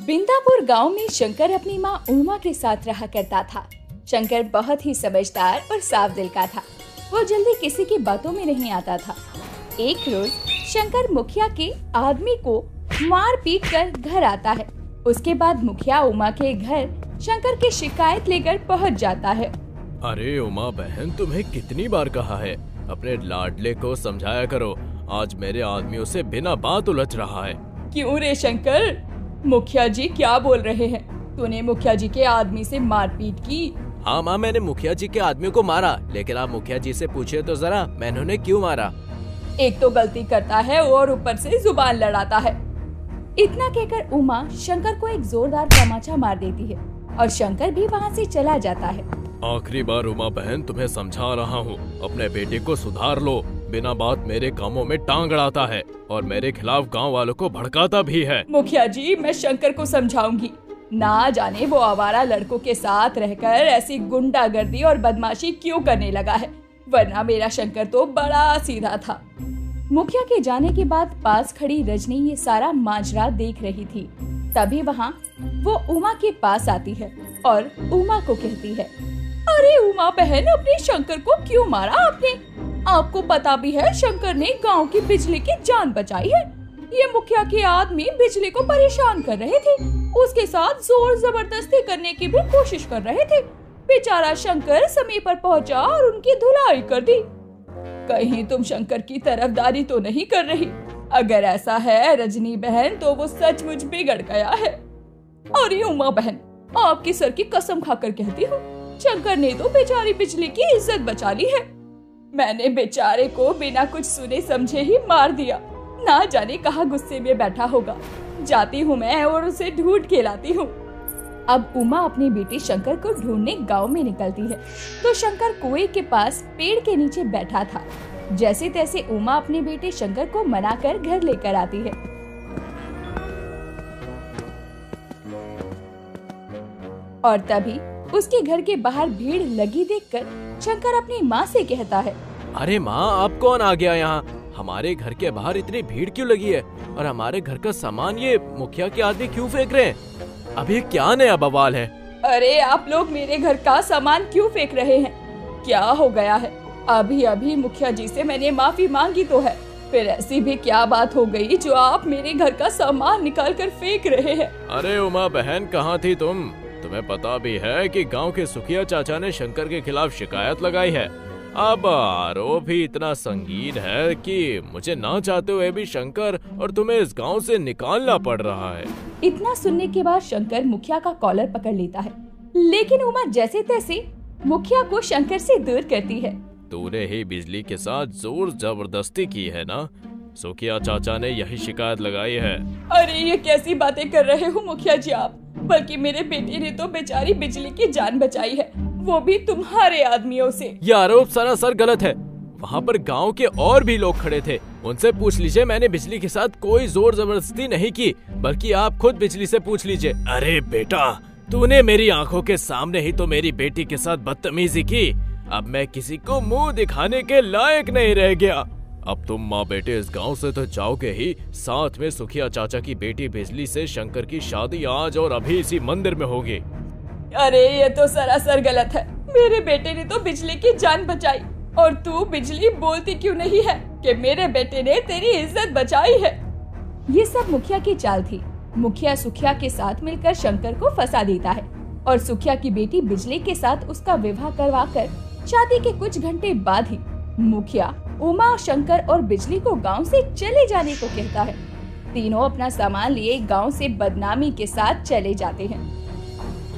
बिंदापुर गांव में शंकर अपनी माँ उमा के साथ रहा करता था। शंकर बहुत ही समझदार और साफ दिल का था। वो जल्दी किसी की बातों में नहीं आता था। एक रोज शंकर मुखिया के आदमी को मार पीट कर घर आता है। उसके बाद मुखिया उमा के घर शंकर की शिकायत लेकर पहुंच जाता है। अरे उमा बहन, तुम्हें कितनी बार कहा है अपने लाडले को समझाया करो। आज मेरे आदमियों से बिना बात उलझ रहा है। क्यों रे शंकर, मुखिया जी क्या बोल रहे हैं? तूने मुखिया जी के आदमी से मारपीट की? हाँ माँ, मैंने मुखिया जी के आदमियों को मारा, लेकिन आप मुखिया जी से पूछिए तो जरा मैंने उन्हें क्यों मारा। एक तो गलती करता है और ऊपर से जुबान लड़ाता है। इतना कहकर उमा शंकर को एक जोरदार तमाचा मार देती है और शंकर भी वहाँ से चला जाता है। आखिरी बार उमा बहन तुम्हें समझा रहा हूँ, अपने बेटे को सुधार लो। बिना बात मेरे कामों में टांग अड़ाता है और मेरे खिलाफ गांव वालों को भड़काता भी है। मुखिया जी, मैं शंकर को समझाऊंगी। ना जाने वो आवारा लड़कों के साथ रहकर ऐसी गुंडागर्दी और बदमाशी क्यों करने लगा है, वरना मेरा शंकर तो बड़ा सीधा था। मुखिया के जाने के बाद पास खड़ी रजनी ये सारा माजरा देख रही थी। तभी वहाँ वो उमा के पास आती है और उमा को कहती है, अरे उमा बहन, अपने शंकर को क्यों मारा आपने? आपको पता भी है शंकर ने गांव की बिजली की जान बचाई है। ये मुखिया के आदमी बिजली को परेशान कर रहे थे, उसके साथ जोर जबरदस्ती करने की भी कोशिश कर रहे थे। बेचारा शंकर समय पर पहुंचा और उनकी धुलाई कर दी। कहीं तुम शंकर की तरफदारी तो नहीं कर रही? अगर ऐसा है रजनी बहन, तो वो सचमुच बिगड़ गया है। अरे उमा बहन, आपकी सर की कसम खाकर कहती हूँ, शंकर ने तो बेचारी बिजली की इज्जत बचा ली है। मैंने बेचारे को बिना कुछ सुने समझे ही मार दिया। ना जाने कहाँ गुस्से में बैठा होगा। जाती हूँ मैं और उसे ढूंढ के लाती हूँ। अब उमा अपनी बेटे शंकर को ढूंढने गांव में निकलती है तो शंकर कुएं के पास पेड़ के नीचे बैठा था। जैसे तैसे उमा अपने बेटे शंकर को मनाकर घर लेकर आती है। और तभी उसके घर के बाहर भीड़ लगी देखकर शंकर अपनी माँ से कहता है, अरे माँ, आप कौन आ गया यहाँ? हमारे घर के बाहर इतनी भीड़ क्यों लगी है और हमारे घर का सामान ये मुखिया के आदमी क्यों फेंक रहे हैं? अभी क्या नया बवाल है? अरे आप लोग मेरे घर का सामान क्यों फेंक रहे हैं? क्या हो गया है? अभी अभी मुखिया जी से मैंने माफी मांगी तो है, फिर ऐसी भी क्या बात हो गई जो आप मेरे घर का सामान निकाल कर फेंक रहे हैं? अरे उमा बहन, कहाँ थी तुम? तुम्हें पता भी है कि गांव के सुखिया चाचा ने शंकर के खिलाफ शिकायत लगाई है। अब आरोप भी इतना संगीन है कि मुझे ना चाहते हुए भी शंकर और तुम्हें इस गांव से निकालना पड़ रहा है। इतना सुनने के बाद शंकर मुखिया का कॉलर पकड़ लेता है, लेकिन उमा जैसे तैसे मुखिया को शंकर से दूर करती है। तूने ही बिजली के साथ जोर जबरदस्ती की है ना? सुखिया चाचा ने यही शिकायत लगाई है। अरे ये कैसी बातें कर रहे हो मुखिया जी आप? बल्कि मेरे बेटे ने तो बेचारी बिजली की जान बचाई है, वो भी तुम्हारे आदमियों से। ये आरोप सरासर गलत है। वहाँ पर गांव के और भी लोग खड़े थे, उनसे पूछ लीजिए। मैंने बिजली के साथ कोई जोर जबरदस्ती नहीं की, बल्कि आप खुद बिजली से पूछ लीजिए। अरे बेटा, तूने मेरी आंखों के सामने ही तो मेरी बेटी के साथ बदतमीजी की। अब मैं किसी को मुंह दिखाने के लायक नहीं रह गया। अब तुम माँ बेटे इस गांव से तो जाओगे ही, साथ में सुखिया चाचा की बेटी बिजली से शंकर की शादी आज और अभी इसी मंदिर में होगी। अरे ये तो सरासर गलत है। मेरे बेटे ने तो बिजली की जान बचाई और तू बिजली बोलती क्यों नहीं है कि मेरे बेटे ने तेरी इज्जत बचाई है? ये सब मुखिया की चाल थी। मुखिया सुखिया के साथ मिलकर शंकर को फंसा देता है और सुखिया की बेटी बिजली के साथ उसका विवाह करवाकर शादी के कुछ घंटे बाद ही मुखिया उमा, शंकर और बिजली को गांव से चले जाने को कहता है। तीनों अपना सामान लिए गांव से बदनामी के साथ चले जाते हैं।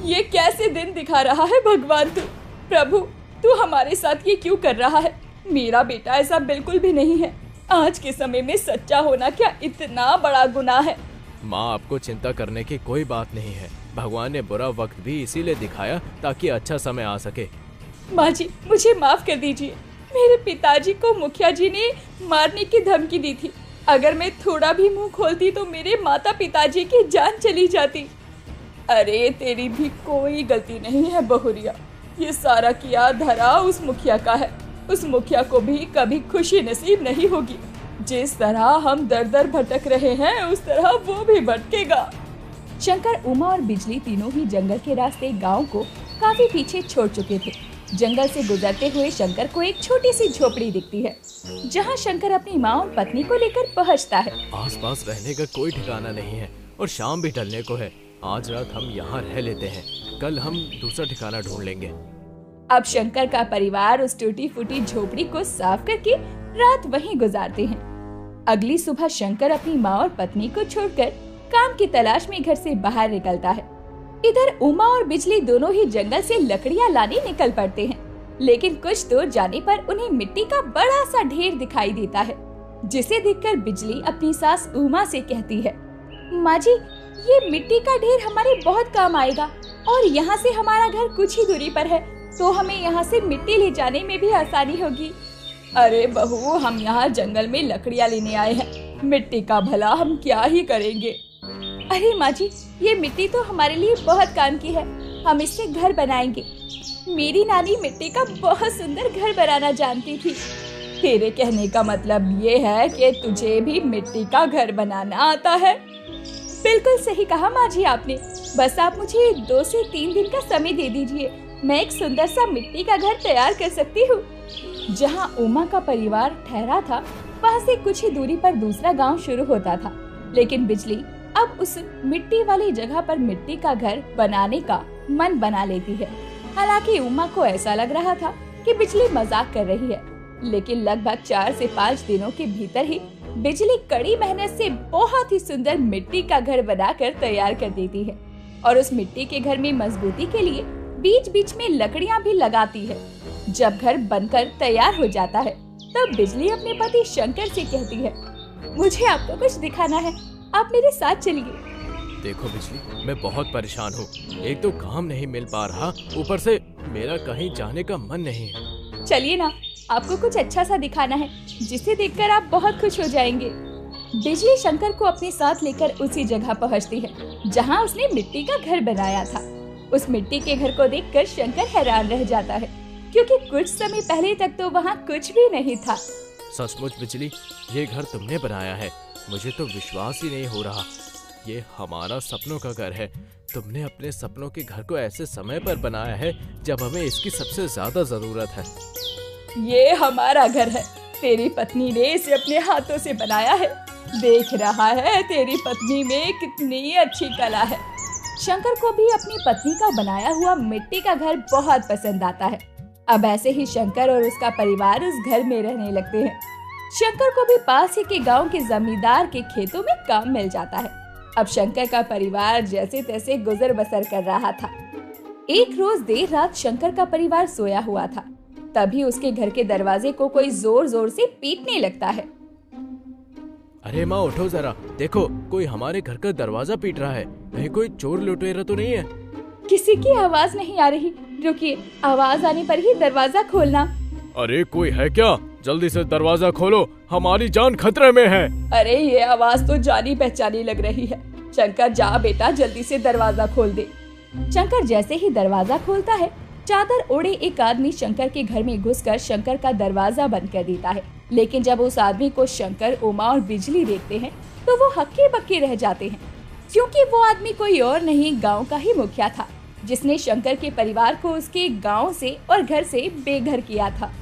ये कैसे दिन दिखा रहा है भगवान तू? प्रभु, तू हमारे साथ ये क्यों कर रहा है? मेरा बेटा ऐसा बिल्कुल भी नहीं है। आज के समय में सच्चा होना क्या इतना बड़ा गुनाह है? माँ, आपको चिंता करने की कोई बात नहीं है। भगवान ने बुरा वक्त भी इसीलिए दिखाया ताकि अच्छा समय आ सके। माँ जी, मुझे माफ कर दीजिए। मेरे पिताजी को मुखिया जी ने मारने की धमकी दी थी। अगर मैं थोड़ा भी मुंह खोलती तो मेरे माता पिताजी की जान चली जाती। अरे तेरी भी कोई गलती नहीं है बहुरिया। ये सारा किया धरा उस मुखिया का है। उस मुखिया को भी कभी खुशी नसीब नहीं होगी। जिस तरह हम दर दर भटक रहे हैं उस तरह वो भी भटकेगा। शंकर, उमा और बिजली तीनों ही जंगल के रास्ते गांव को काफी पीछे छोड़ चुके थे। जंगल से गुजरते हुए शंकर को एक छोटी सी झोपड़ी दिखती है, जहां शंकर अपनी माँ और पत्नी को लेकर पहुंचता है। आसपास रहने का कोई ठिकाना नहीं है और शाम भी ढलने को है। आज रात हम यहाँ रह लेते हैं, कल हम दूसरा ठिकाना ढूंढ लेंगे। अब शंकर का परिवार उस टूटी फूटी झोपड़ी को साफ करके रात वहीं गुजारते हैं। अगली सुबह शंकर अपनी माँ और पत्नी को छोड़कर काम की तलाश में घर से बाहर निकलता है। इधर उमा और बिजली दोनों ही जंगल से लकड़ियाँ लाने निकल पड़ते हैं, लेकिन कुछ दूर जाने पर उन्हें मिट्टी का बड़ा सा ढेर दिखाई देता है, जिसे देखकर बिजली अपनी सास उमा से कहती है, माँ जी, ये मिट्टी का ढेर हमारे बहुत काम आएगा और यहाँ से हमारा घर कुछ ही दूरी पर है, तो हमें यहाँ से मिट्टी ले जाने में भी आसानी होगी। अरे बहू, हम यहाँ जंगल में लकड़ियाँ लेने आए हैं, मिट्टी का भला हम क्या ही करेंगे। अरे माँ जी, ये मिट्टी तो हमारे लिए बहुत काम की है, हम इससे घर बनाएंगे। मेरी नानी मिट्टी का बहुत सुंदर घर बनाना जानती थी। तेरे कहने का मतलब ये है कि तुझे भी मिट्टी का घर बनाना आता है? बिल्कुल सही कहा माँ जी आपने, बस आप मुझे 2 से 3 दिन का समय दे दीजिए, मैं एक सुंदर सा मिट्टी का घर तैयार कर सकती हूँ। जहाँ उमा का परिवार ठहरा था, वहाँ से कुछ ही दूरी पर दूसरा गांव शुरू होता था, लेकिन बिजली अब उस मिट्टी वाली जगह पर मिट्टी का घर बनाने का मन बना लेती है। हालांकि उमा को ऐसा लग रहा था कि बिजली मजाक कर रही है, लेकिन लगभग 4 से 5 दिनों के भीतर ही बिजली कड़ी मेहनत से बहुत ही सुंदर मिट्टी का घर बनाकर तैयार कर देती है और उस मिट्टी के घर में मजबूती के लिए बीच बीच में लकड़ियां भी लगाती है। जब घर बनकर तैयार हो जाता है, तब बिजली अपने पति शंकर से कहती है, मुझे आपको कुछ दिखाना है, आप मेरे साथ चलिए। देखो बिजली, मैं बहुत परेशान हूँ। एक तो काम नहीं मिल पा रहा, ऊपर से मेरा कहीं जाने का मन नहीं है। चलिए ना, आपको कुछ अच्छा सा दिखाना है, जिसे देखकर आप बहुत खुश हो जाएंगे। बिजली शंकर को अपने साथ लेकर उसी जगह पहुंचती है जहां उसने मिट्टी का घर बनाया था। उस मिट्टी के घर को देखकर शंकर हैरान रह जाता है, क्योंकि कुछ समय पहले तक तो वहां कुछ भी नहीं था। सचमुच बिजली, ये घर तुमने बनाया है? मुझे तो विश्वास ही नहीं हो रहा। ये हमारा सपनों का घर है। तुमने अपने सपनों के घर को ऐसे समय पर बनाया है जब हमें इसकी सबसे ज्यादा जरूरत है। ये हमारा घर है, तेरी पत्नी ने इसे अपने हाथों से बनाया है। देख रहा है तेरी पत्नी में कितनी अच्छी कला है। शंकर को भी अपनी पत्नी का बनाया हुआ मिट्टी का घर बहुत पसंद आता है। अब ऐसे ही शंकर और उसका परिवार उस घर में रहने लगते हैं। शंकर को भी पास ही के गांव के जमींदार के खेतों में काम मिल जाता है। अब शंकर का परिवार जैसे तैसे गुजर बसर कर रहा था। एक रोज देर रात शंकर का परिवार सोया हुआ था, तभी उसके घर के दरवाजे को कोई जोर जोर से पीटने लगता है। अरे माँ, उठो जरा, देखो कोई हमारे घर का दरवाजा पीट रहा है। कहीं कोई चोर लुटेरा तो नहीं है? किसी की आवाज नहीं आ रही, रुकिए, आवाज आने पर ही दरवाजा खोलना। अरे कोई है क्या? जल्दी से दरवाजा खोलो, हमारी जान खतरे में है। अरे ये आवाज तो जानी पहचानी लग रही है। शंकर, जा बेटा, जल्दी से दरवाजा खोल दे। शंकर जैसे ही दरवाजा खोलता है, चादर ओढ़े एक आदमी शंकर के घर में घुसकर शंकर का दरवाजा बंद कर देता है। लेकिन जब उस आदमी को शंकर, उमा और बिजली देखते हैं, तो वो हक्के बक्के रह जाते हैं, क्योंकि वो आदमी कोई और नहीं, गांव का ही मुखिया था, जिसने शंकर के परिवार को उसके गांव से और घर से बेघर किया था।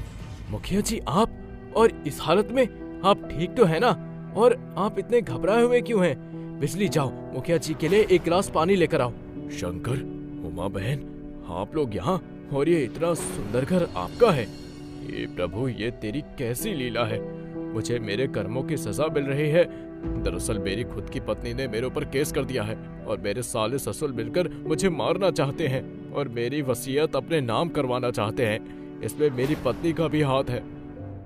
मुखिया जी, आप और इस हालत में, आप ठीक तो है ना? और आप इतने घबराए हुए क्यों हैं? बिजली, जाओ मुखिया जी के लिए एक गिलास पानी लेकर आओ। शंकर, उमा बहन, आप लोग यहाँ, और ये इतना सुंदर घर आपका है? ये प्रभु, ये तेरी कैसी लीला है? मुझे मेरे कर्मों की सजा मिल रही है। दरअसल मेरी खुद की पत्नी ने मेरे ऊपर केस कर दिया है और मेरे साले ससुर मिलकर मुझे मारना चाहते हैं और मेरी वसीयत अपने नाम करवाना चाहते हैं। इसमें मेरी पत्नी का भी हाथ है।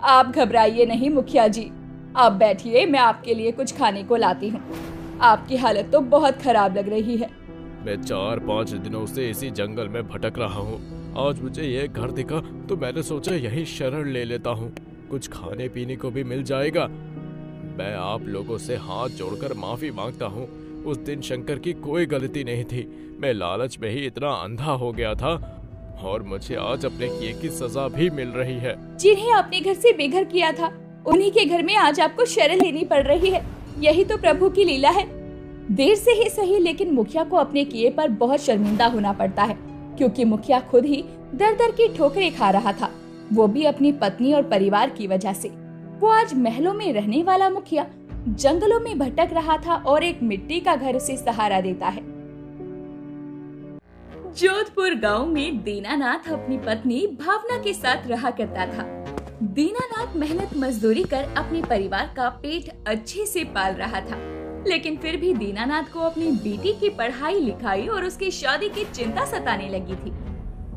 आप घबराइए नहीं मुखिया जी, आप बैठिए, मैं आपके लिए कुछ खाने को लाती हूँ। आपकी हालत तो बहुत खराब लग रही है। मैं 4-5 दिनों से इसी जंगल में भटक रहा हूँ। आज मुझे ये घर दिखा तो मैंने सोचा यही शरण ले लेता हूँ, कुछ खाने पीने को भी मिल जाएगा। मैं आप लोगों से हाथ जोड़कर माफी मांगता हूँ। उस दिन शंकर की कोई गलती नहीं थी, मैं लालच में ही इतना अंधा हो गया था और मुझे आज अपने किए की सजा भी मिल रही है। जिन्हें आपने घर से बेघर किया था, उन्हीं के घर में आज आपको शरण लेनी पड़ रही है। यही तो प्रभु की लीला है। देर से ही सही, लेकिन मुखिया को अपने किए पर बहुत शर्मिंदा होना पड़ता है, क्योंकि मुखिया खुद ही दर दर की ठोकरें खा रहा था, वो भी अपनी पत्नी और परिवार की वजह से। वो आज महलों में रहने वाला मुखिया जंगलों में भटक रहा था और एक मिट्टी का घर उसे सहारा देता है। जोधपुर गांव में दीनानाथ अपनी पत्नी भावना के साथ रहा करता था। दीनानाथ मेहनत मजदूरी कर अपने परिवार का पेट अच्छे से पाल रहा था, लेकिन फिर भी दीनानाथ को अपनी बेटी की पढ़ाई लिखाई और उसकी शादी की चिंता सताने लगी थी।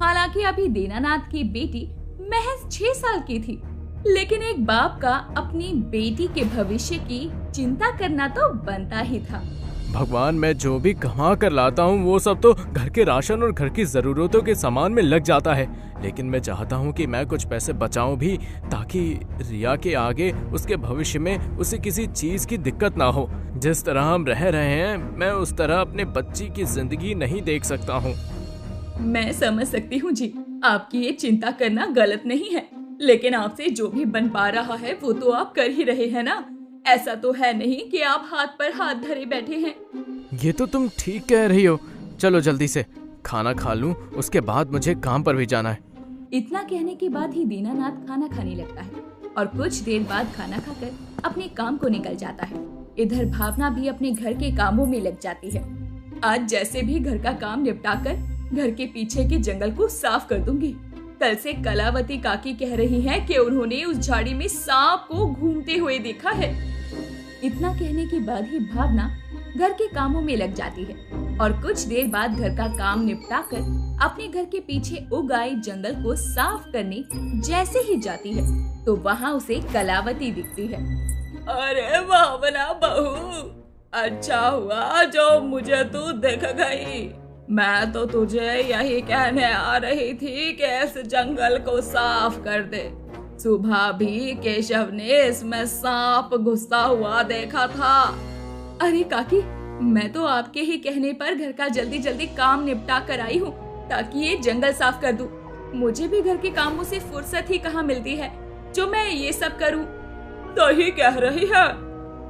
हालांकि अभी दीनानाथ की बेटी महज 6 साल की थी, लेकिन एक बाप का अपनी बेटी के भविष्य की चिंता करना तो बनता ही था। भगवान, मैं जो भी कमा कर लाता हूँ वो सब तो घर के राशन और घर की जरूरतों के सामान में लग जाता है, लेकिन मैं चाहता हूँ कि मैं कुछ पैसे बचाऊं भी, ताकि रिया के आगे उसके भविष्य में उसे किसी चीज की दिक्कत ना हो। जिस तरह हम रह रहे हैं, मैं उस तरह अपने बच्ची की जिंदगी नहीं देख सकता हूँ। मैं समझ सकती हूँ जी, आपकी ये चिंता करना गलत नहीं है, लेकिन आपसे जो भी बन पा रहा है वो तो आप कर ही रहे हैं ना। ऐसा तो है नहीं कि आप हाथ पर हाथ धरे बैठे हैं। ये तो तुम ठीक कह रही हो। चलो जल्दी से खाना खा लूं, उसके बाद मुझे काम पर भी जाना है। इतना कहने के बाद ही दीनानाथ खाना खाने लगता है और कुछ देर बाद खाना खाकर अपने काम को निकल जाता है। इधर भावना भी अपने घर के कामों में लग जाती है। आज जैसे भी घर का काम निपटाकर घर के पीछे के जंगल को साफ कर दूंगी। कल से कलावती काकी कह रही है कि उन्होंने उस झाड़ी में सांप को घूमते हुए देखा है। इतना कहने के बाद ही भावना घर के कामों में लग जाती है और कुछ देर बाद घर का काम निपटाकर अपने घर के पीछे उगाए जंगल को साफ करने जैसे ही जाती है तो वहाँ उसे कलावती दिखती है। अरे भावना बहू, अच्छा हुआ जो मुझे तू दिख गई। मैं तो तुझे यही कहने आ रही थी कि इस जंगल को साफ कर दे। सुबह भी केशव ने इसमें सांप घुसता हुआ देखा था। अरे काकी, मैं तो आपके ही कहने पर घर का जल्दी जल्दी काम निपटा कर आई हूँ ताकि ये जंगल साफ कर दूं। मुझे भी घर के कामों से फुर्सत ही कहाँ मिलती है जो मैं ये सब करूँ। तो ही कह रही है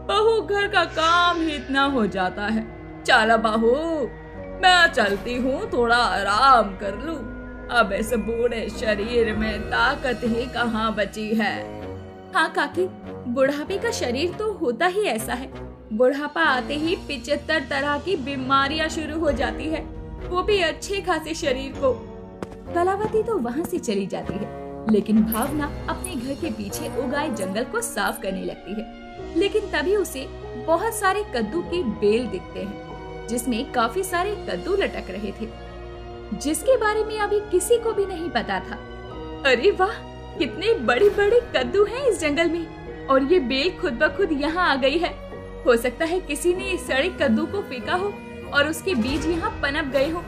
बहू, घर का काम ही इतना हो जाता है। चलो बहू, मैं चलती हूँ, थोड़ा आराम कर लूँ। अब इस बूढ़े शरीर में ताकत ही कहाँ बची है। हाँ काकी, बुढ़ापे का शरीर तो होता ही ऐसा है। बुढ़ापा आते ही 75 तरह की बीमारियां शुरू हो जाती है, वो भी अच्छे खासे शरीर को। कलावती तो वहाँ से चली जाती है, लेकिन भावना अपने घर के पीछे उगाए जंगल को साफ करने लगती है। लेकिन तभी उसे बहुत सारे कद्दू के बेल दिखते हैं, जिसमें काफी सारे कद्दू लटक रहे थे, जिसके बारे में अभी किसी को भी नहीं पता था। अरे वाह, कितने बड़े बड़े कद्दू हैं इस जंगल में, और ये बेल खुद ब खुद यहाँ आ गई है। हो सकता है किसी ने इस सड़े कद्दू को फेंका हो और उसके बीज यहाँ पनप गए हो।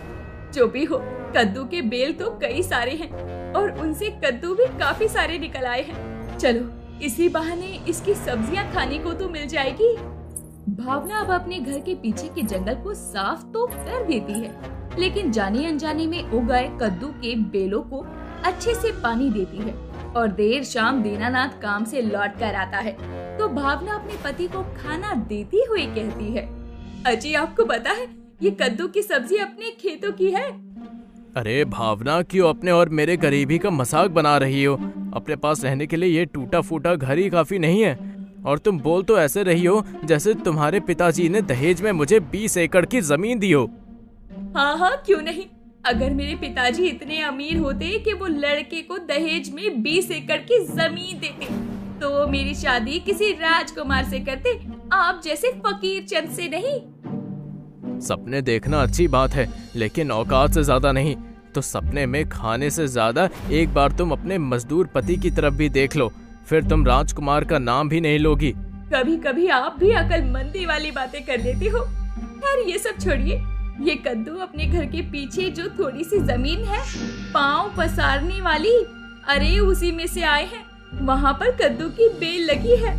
जो भी हो, कद्दू के बेल तो कई सारे हैं और उनसे कद्दू भी काफी सारे निकल आए हैं। चलो, इसी बहाने इसकी सब्जियाँ खाने को तो मिल जाएगी। भावना अब अपने घर के पीछे के जंगल को साफ तो कर देती है, लेकिन जाने अनजाने में उगाए कद्दू के बेलों को अच्छे से पानी देती है। और देर शाम दीनानाथ काम से लौट कर आता है तो भावना अपने पति को खाना देती हुई कहती है, अजी आपको पता है ये कद्दू की सब्जी अपने खेतों की है। अरे भावना, क्यों अपने और मेरे गरीबी का मजाक बना रही हो? अपने पास रहने के लिए ये टूटा फूटा घर ही काफी नहीं है, और तुम बोल तो ऐसे रही हो जैसे तुम्हारे पिताजी ने दहेज में मुझे 20 एकड़ की जमीन दी हो। हाँ हाँ, क्यों नहीं। अगर मेरे पिताजी इतने अमीर होते कि वो लड़के को दहेज में 20 एकड़ की जमीन देते तो वो मेरी शादी किसी राजकुमार से करते, आप जैसे फकीर चंद से नहीं। सपने देखना अच्छी बात है, लेकिन औकात से ज्यादा नहीं। तो सपने में खाने से ज्यादा एक बार तुम अपने मजदूर पति की तरफ भी देख लो, फिर तुम राजकुमार का नाम भी नहीं लोगी। कभी कभी आप भी अकलमंदी वाली बातें कर देती हो। यार ये सब छोड़िए, ये कद्दू अपने घर के पीछे जो थोड़ी सी जमीन है पाँव पसारने वाली, अरे उसी में से आए हैं। वहाँ पर कद्दू की बेल लगी है।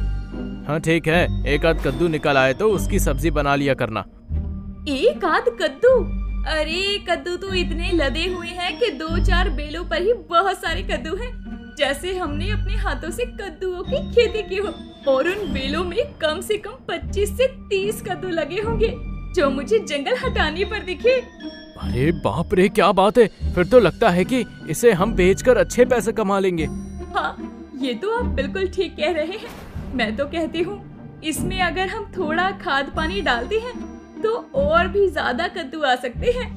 हाँ ठीक है, एक आध कद्दू निकल आए तो उसकी सब्जी बना लिया करना। एक आध कद्दू? अरे कद्दू तो इतने लदे हुए हैं कि 2-4 बेलों पर ही बहुत सारे कद्दू हैं, जैसे हमने अपने हाथों से कद्दूओं की खेती की हो। और उन बेलों में कम से कम 25 से 30 कद्दू लगे होंगे। जो मुझे जंगल हटाने पर दिखे। अरे बाप रे, क्या बात है। फिर तो लगता है कि इसे हम बेचकर अच्छे पैसे कमा लेंगे। हाँ, ये तो आप बिल्कुल ठीक कह रहे हैं। मैं तो कहती हूँ इसमें अगर हम थोड़ा खाद पानी डालते हैं तो और भी ज्यादा कद्दू आ सकते हैं।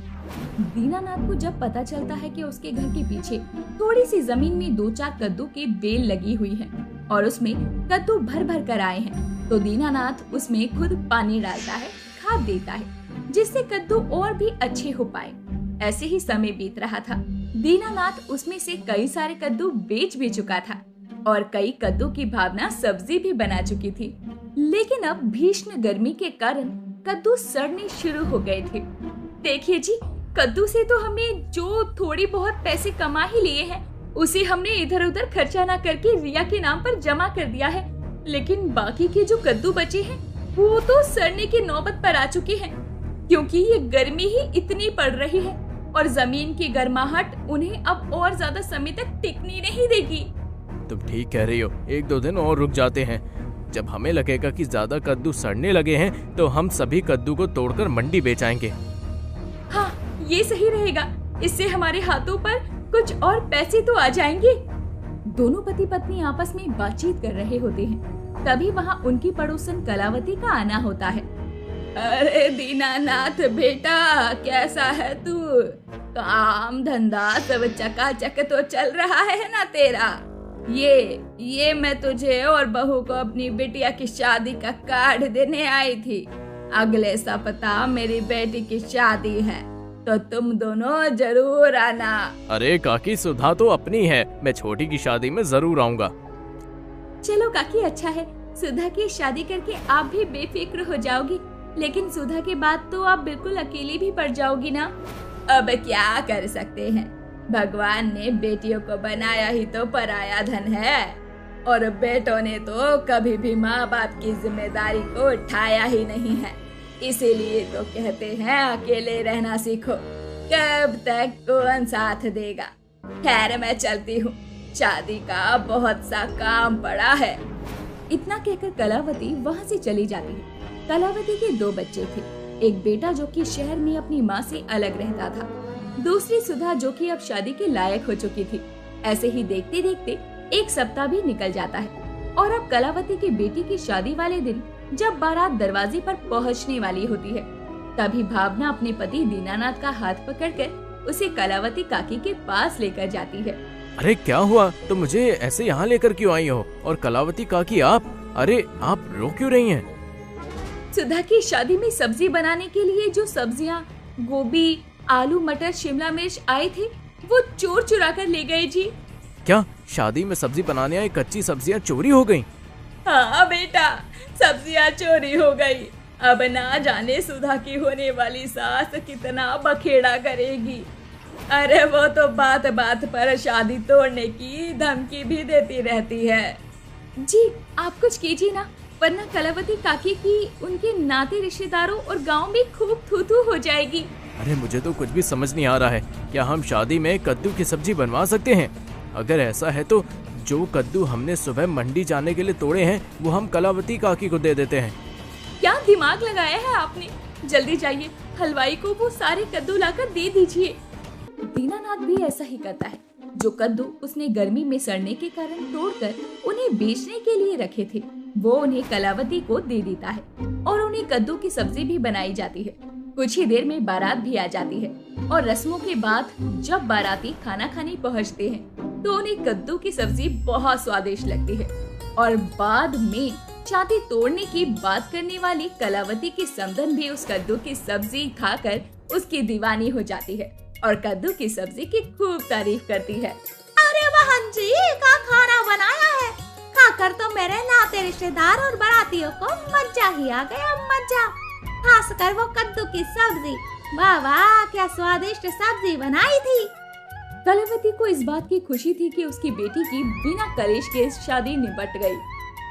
दीनानाथ को जब पता चलता है कि उसके घर के पीछे थोड़ी सी जमीन में 2-4 कद्दू की बेल लगी हुई है और उसमें कद्दू भर भर कर आए हैं, तो दीनानाथ उसमें खुद पानी डालता है, खाद देता है, जिससे कद्दू और भी अच्छे हो पाए। ऐसे ही समय बीत रहा था। दीनानाथ उसमें से कई सारे कद्दू बेच भी चुका था और कई कद्दू की भावना सब्जी भी बना चुकी थी। लेकिन अब भीषण गर्मी के कारण कद्दू सड़ने शुरू हो गए थे। देखिए जी, कद्दू से तो हमने जो थोड़ी बहुत पैसे कमा ही लिए हैं, उसे हमने इधर उधर खर्चा ना करके रिया के नाम पर जमा कर दिया है। लेकिन बाकी के जो कद्दू बचे हैं वो तो सड़ने की नौबत पर आ चुके हैं, क्योंकि ये गर्मी ही इतनी पड़ रही है और जमीन की गर्माहट उन्हें अब और ज्यादा समय तक टिकने नहीं देगी। तुम ठीक कह रही हो, 1-2 दिन और रुक जाते हैं। जब हमें लगेगा कि ज्यादा कद्दू सड़ने लगे हैं तो हम सभी कद्दू को तोड़कर मंडी बेच आएंगे। हाँ, ये सही रहेगा। इससे हमारे हाथों पर कुछ और पैसे तो आ जाएंगे। दोनों पति पत्नी आपस में बातचीत कर रहे होते हैं। तभी वहाँ उनकी पड़ोसन कलावती का आना होता है। अरे दीनानाथ बेटा, कैसा है तू? काम धंधा सब चकाचक तो चल रहा है ना तेरा? ये मैं तुझे और बहू को अपनी बिटिया की शादी का कार्ड देने आई थी। अगले सप्ताह मेरी बेटी की शादी है, तो तुम दोनों जरूर आना। अरे काकी, सुधा तो अपनी है, मैं छोटी की शादी में जरूर आऊंगा। चलो काकी, अच्छा है। सुधा की शादी करके आप भी बेफिक्र हो जाओगी, लेकिन सुधा के बाद तो आप बिल्कुल अकेली भी पड़ जाओगी ना। अब क्या कर सकते हैं, भगवान ने बेटियों को बनाया ही तो पराया धन है, और बेटों ने तो कभी भी माँ बाप की जिम्मेदारी को उठाया ही नहीं है। इसीलिए तो कहते हैं अकेले रहना सीखो, कब तक कौन साथ देगा। खैर मैं चलती हूँ, शादी का बहुत सा काम पड़ा है। इतना कहकर कलावती वहाँ से चली जाती है। कलावती के 2 बच्चे थे, एक बेटा जो कि शहर में अपनी माँ से अलग रहता था, दूसरी सुधा जो कि अब शादी के लायक हो चुकी थी। ऐसे ही देखते देखते 1 सप्ताह भी निकल जाता है और अब कलावती की बेटी की शादी वाले दिन जब बारात दरवाजे पर पहुंचने वाली होती है, तभी भावना अपने पति दीनानाथ का हाथ पकड़कर उसे कलावती काकी के पास लेकर जाती है। अरे क्या हुआ, तुम मुझे ऐसे यहाँ लेकर क्यों आई हो? और कलावती काकी आप, अरे आप रो क्यों रही हैं? सुधा की शादी में सब्जी बनाने के लिए जो सब्जियाँ गोभी, आलू, मटर, शिमला मिर्च आए थे, वो चोर चुरा कर ले गए जी। क्या शादी में सब्जी बनाने आई कच्ची सब्जियाँ चोरी हो गयी? हाँ बेटा, सब्जियाँ चोरी हो गई। अब ना जाने सुधा की होने वाली सास कितना बखेड़ा करेगी। अरे वो तो बात बात पर शादी तोड़ने की धमकी भी देती रहती है। जी आप कुछ कीजिए ना, वरना कलावती काकी की उनके नाते रिश्तेदारों और गांव में खूब थू-थू हो जाएगी। अरे मुझे तो कुछ भी समझ नहीं आ रहा है। क्या हम शादी में कद्दू की सब्जी बनवा सकते हैं? अगर ऐसा है तो जो कद्दू हमने सुबह मंडी जाने के लिए तोड़े हैं वो हम कलावती काकी को दे देते हैं। क्या दिमाग लगाया है आपने? जल्दी जाइए, हलवाई को वो सारे कद्दू लाकर दे दीजिए। दीनानाथ भी ऐसा ही करता है। जो कद्दू उसने गर्मी में सड़ने के कारण तोड़कर उन्हें बेचने के लिए रखे थे, वो उन्हें कलावती को दे देता है और उन्हें कद्दू की सब्जी भी बनाई जाती है। कुछ ही देर में बारात भी आ जाती है और रस्मों के बाद जब बाराती खाना खाने पहुँचते हैं तो उन्हें कद्दू की सब्जी बहुत स्वादिष्ट लगती है और बाद में छाती तोड़ने की बात करने वाली कलावती की समधन भी उस कद्दू की सब्जी खाकर उसकी दीवानी हो जाती है और कद्दू की सब्जी की खूब तारीफ करती है। अरे बहन जी, का खाना बनाया है, खाकर तो मेरे नाते रिश्तेदार और बारातियों को मजा ही आ गया, मजा। खासकर वो कद्दू की सब्जी, वाह वाह क्या स्वादिष्ट सब्जी बनाई थी। कलावती को इस बात की खुशी थी कि उसकी बेटी की बिना कलेश के शादी निपट गई।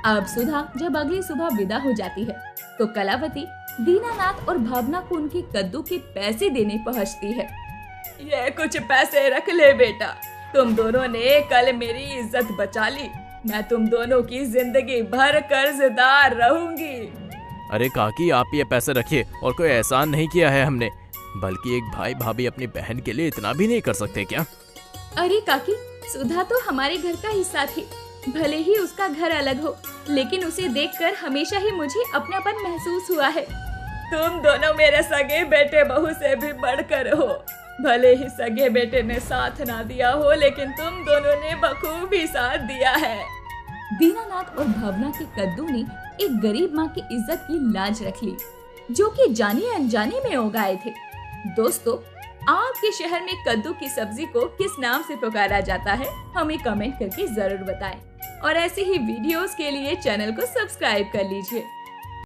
अब सुधा जब अगली सुबह विदा हो जाती है तो कलावती दीनानाथ और भावना को उनके कद्दू के पैसे देने पहुंचती है। ये कुछ पैसे रख ले बेटा, तुम दोनों ने कल मेरी इज्जत बचा ली। मैं तुम दोनों की जिंदगी भर कर्जदार रहूंगी। अरे काकी आप ये पैसे रखिए, और कोई एहसान नहीं किया है हमने, बल्कि एक भाई भाभी अपनी बहन के लिए इतना भी नहीं कर सकते क्या? अरे काकी, सुधा तो हमारे घर का हिस्सा थी। भले ही उसका घर अलग हो, लेकिन उसे देखकर हमेशा ही मुझे अपनापन महसूस हुआ है। तुम दोनों मेरे सगे बेटे बहू से भी बढ़कर हो। भले ही सगे बेटे ने साथ ना दिया हो, लेकिन तुम दोनों ने बखूबी साथ दिया है। दीनानाथ और भावना के कद्दू ने एक गरीब माँ की इज्जत की लाज रख ली, जो कि जाने अनजाने में उगाए थे। दोस्तों, आपके शहर में कद्दू की सब्जी को किस नाम से पुकारा जाता है, हमें कमेंट करके जरूर बताएं। और ऐसे ही वीडियोस के लिए चैनल को सब्सक्राइब कर लीजिए।